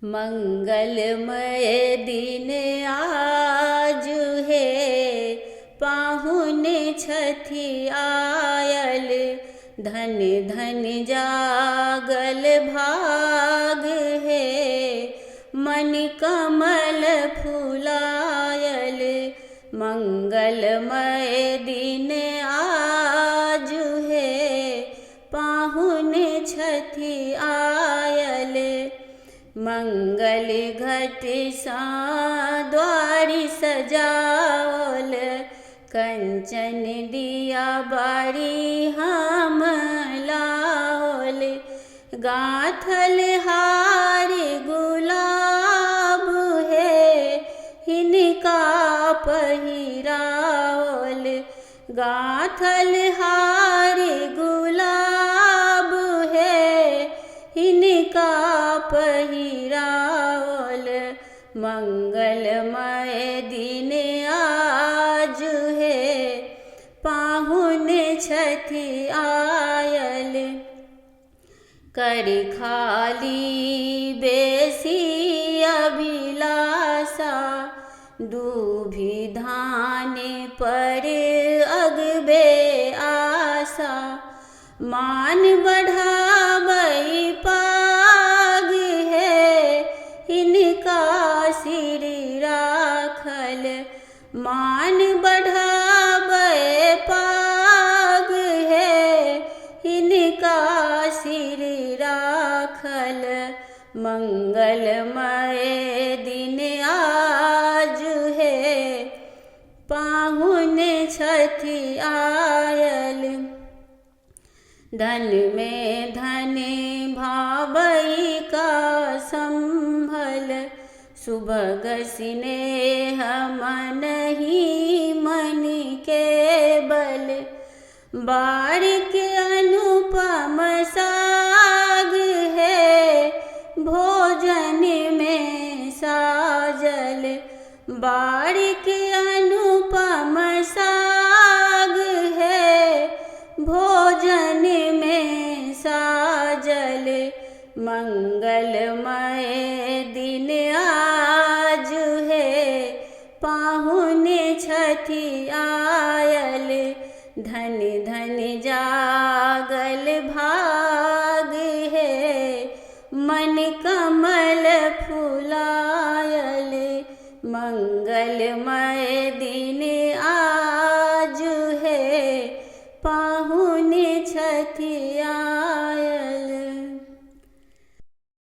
मंगलमय दिन आज है, पाहुने छठी आयल। धन धन जागल भाग है, मन कमल फुलायल। मंगलमय दिन आज है, पाहुने छठी आयल। मंगल घट सा द्वारि सजावल, कंचन दिया बारी हम लावल। गाथल हार गुलाब है, हिनका पहिरावल। गाथल हार गुलाब है, हिनका पहिरावल। मंगलमय दिन आज है, पाहुने छठी आयल। कर खाली बेसी अभिलाषा, दूभी धान पर अगबे आशा। मान बढ़ावई पाग है, इनका सिर राखल। मान बढ़ावई पाग है, इनका सिर राखल। मंगलमय दिन आज है, पाहुने छठी आयल। धन में धन भावई का संभल, सुभग स्नेह मन ही मन के बल। बारिक अनुपम साग है, भोजन में साजल। बारिक अनुपम साग है, भोजन में साजल। मंगलमय दिन आज है, पाहुने छठी आयल। धन धन जागल भाग है, मन कमल फुलायल। मंगलमय